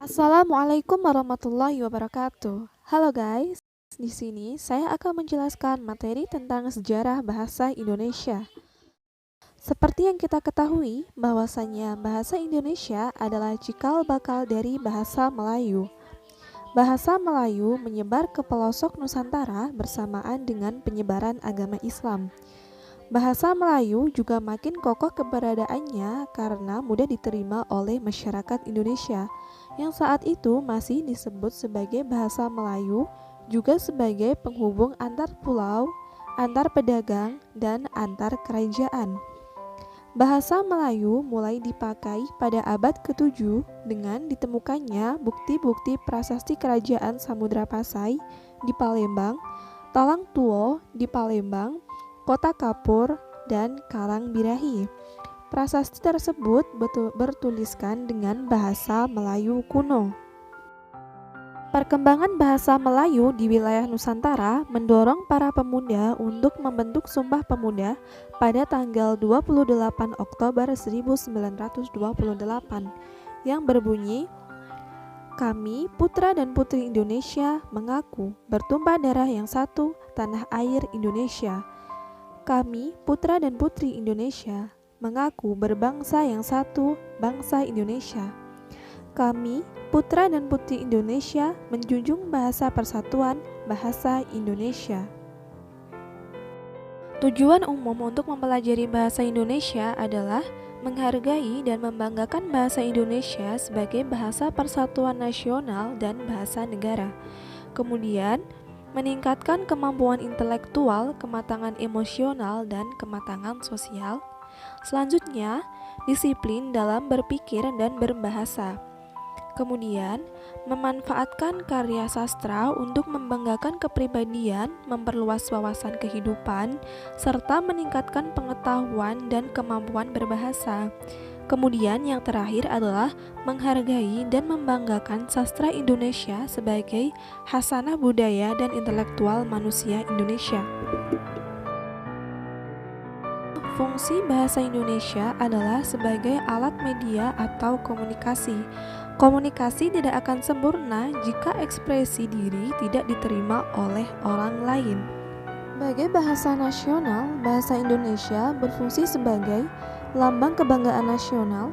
Assalamualaikum warahmatullahi wabarakatuh. Halo guys, di sini saya akan menjelaskan materi tentang sejarah bahasa Indonesia. Seperti yang kita ketahui, bahwasanya bahasa Indonesia adalah cikal bakal dari bahasa Melayu. Bahasa Melayu menyebar ke pelosok Nusantara bersamaan dengan penyebaran agama Islam. Bahasa Melayu juga makin kokoh keberadaannya karena mudah diterima oleh masyarakat Indonesia yang saat itu masih disebut sebagai bahasa Melayu, juga sebagai penghubung antar pulau, antar pedagang, dan antar kerajaan. Bahasa Melayu mulai dipakai pada abad ke-7 dengan ditemukannya bukti-bukti prasasti kerajaan Samudra Pasai di Palembang, Talang Tuo di Palembang, Kota Kapur, dan Karang Birahi. Prasasti tersebut bertuliskan dengan bahasa Melayu kuno. Perkembangan bahasa Melayu di wilayah Nusantara mendorong para pemuda untuk membentuk Sumpah Pemuda pada tanggal 28 Oktober 1928 yang berbunyi, "Kami, putra dan putri Indonesia, mengaku bertumpah darah yang satu, tanah air Indonesia. Kami, putra dan putri Indonesia, mengaku berbangsa yang satu, bangsa Indonesia. Kami, putra dan putri Indonesia, menjunjung bahasa persatuan, bahasa Indonesia." Tujuan umum untuk mempelajari bahasa Indonesia adalah menghargai dan membanggakan bahasa Indonesia sebagai bahasa persatuan nasional dan bahasa negara. Kemudian, meningkatkan kemampuan intelektual, kematangan emosional, dan kematangan sosial. Selanjutnya, disiplin dalam berpikir dan berbahasa. Kemudian, memanfaatkan karya sastra untuk membanggakan kepribadian, memperluas wawasan kehidupan, serta meningkatkan pengetahuan dan kemampuan berbahasa. Kemudian yang terakhir adalah menghargai dan membanggakan sastra Indonesia sebagai khasanah budaya dan intelektual manusia Indonesia. Fungsi bahasa Indonesia adalah sebagai alat media atau komunikasi. Komunikasi tidak akan sempurna jika ekspresi diri tidak diterima oleh orang lain. Sebagai bahasa nasional, bahasa Indonesia berfungsi sebagai lambang kebanggaan nasional,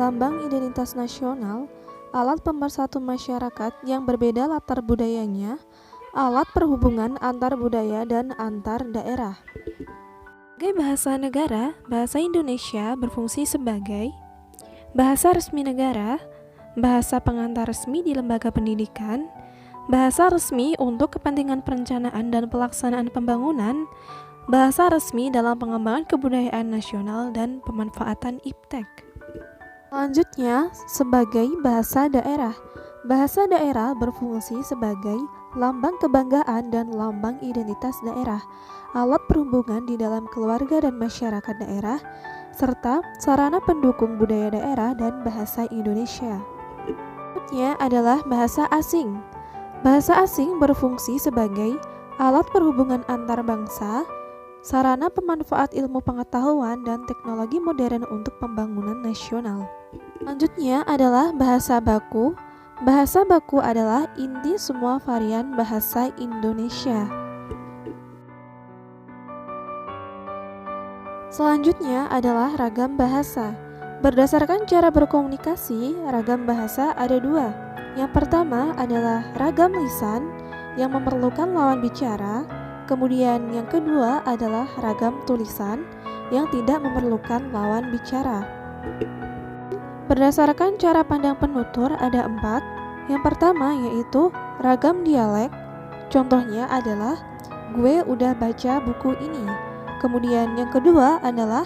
lambang identitas nasional, alat pemersatu masyarakat yang berbeda latar budayanya, alat perhubungan antar budaya dan antar daerah. Sebagai bahasa negara, bahasa Indonesia berfungsi sebagai bahasa resmi negara, bahasa pengantar resmi di lembaga pendidikan, bahasa resmi untuk kepentingan perencanaan dan pelaksanaan pembangunan, bahasa resmi dalam pengembangan kebudayaan nasional dan pemanfaatan iptek. Selanjutnya, sebagai bahasa daerah. Bahasa daerah berfungsi sebagai lambang kebanggaan dan lambang identitas daerah, alat perhubungan di dalam keluarga dan masyarakat daerah, serta sarana pendukung budaya daerah dan bahasa Indonesia. Selanjutnya adalah bahasa asing. Bahasa asing berfungsi sebagai alat perhubungan antar bangsa, sarana pemanfaat ilmu pengetahuan dan teknologi modern untuk pembangunan nasional. Selanjutnya adalah bahasa baku. Bahasa baku adalah inti semua varian bahasa Indonesia. Selanjutnya adalah ragam bahasa. Berdasarkan cara berkomunikasi, ragam bahasa ada dua. Yang pertama adalah ragam lisan yang memerlukan lawan bicara. Kemudian yang kedua adalah ragam tulisan yang tidak memerlukan lawan bicara. Berdasarkan cara pandang penutur ada 4. Yang pertama yaitu ragam dialek. Contohnya adalah gue udah baca buku ini. Kemudian yang kedua adalah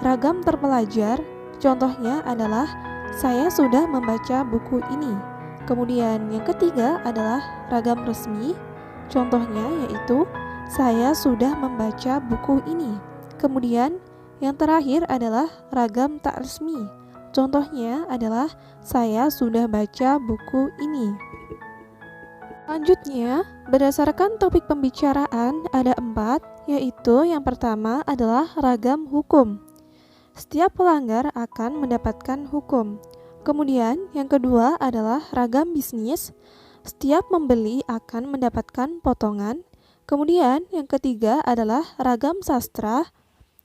ragam terpelajar. Contohnya adalah saya sudah membaca buku ini. Kemudian yang ketiga adalah ragam resmi. Contohnya yaitu saya sudah membaca buku ini. Kemudian yang terakhir adalah ragam tak resmi. Contohnya adalah saya sudah baca buku ini. Selanjutnya, berdasarkan topik pembicaraan ada 4, yaitu yang pertama adalah ragam hukum. Setiap pelanggar akan mendapatkan hukum. Kemudian yang kedua adalah ragam bisnis. Setiap membeli akan mendapatkan potongan. Kemudian yang ketiga adalah ragam sastra.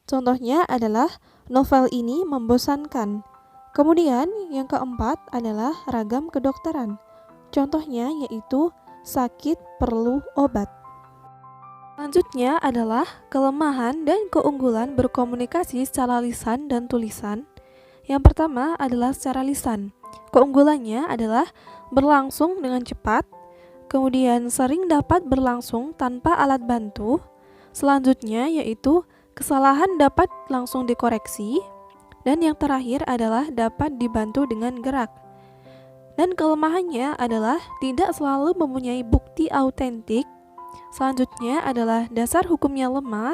Contohnya adalah novel ini membosankan. Kemudian yang keempat adalah ragam kedokteran. Contohnya yaitu sakit perlu obat. Selanjutnya adalah kelemahan dan keunggulan berkomunikasi secara lisan dan tulisan. Yang pertama adalah secara lisan. Keunggulannya adalah berlangsung dengan cepat, kemudian sering dapat berlangsung tanpa alat bantu. Selanjutnya yaitu kesalahan dapat langsung dikoreksi, dan yang terakhir adalah dapat dibantu dengan gerak. Dan kelemahannya adalah tidak selalu mempunyai bukti autentik. Selanjutnya adalah dasar hukumnya lemah,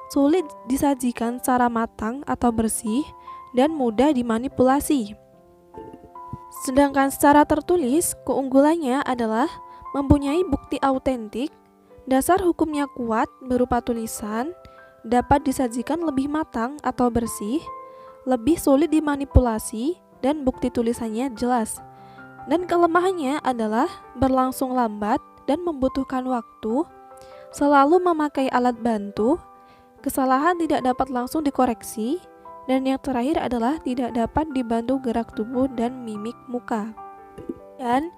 sulit disajikan secara matang atau bersih, dan mudah dimanipulasi. Sedangkan secara tertulis, keunggulannya adalah mempunyai bukti autentik, dasar hukumnya kuat berupa tulisan, dapat disajikan lebih matang atau bersih, lebih sulit dimanipulasi, dan bukti tulisannya jelas. Dan kelemahannya adalah berlangsung lambat dan membutuhkan waktu, selalu memakai alat bantu, kesalahan tidak dapat langsung dikoreksi, dan yang terakhir adalah tidak dapat dibantu gerak tubuh dan mimik muka. Dan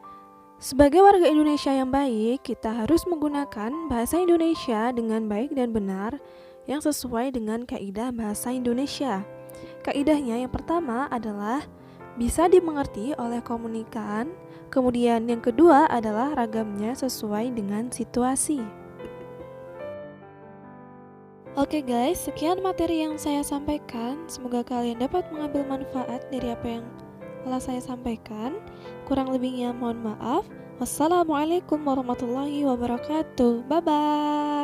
sebagai warga Indonesia yang baik, kita harus menggunakan bahasa Indonesia dengan baik dan benar yang sesuai dengan kaidah bahasa Indonesia. Kaidahnya yang pertama adalah bisa dimengerti oleh komunikan, kemudian yang kedua adalah ragamnya sesuai dengan situasi. Oke guys, sekian materi yang saya sampaikan. Semoga kalian dapat mengambil manfaat dari apa yang telah saya sampaikan. Kurang lebihnya mohon maaf. Wassalamualaikum warahmatullahi wabarakatuh. Bye-bye.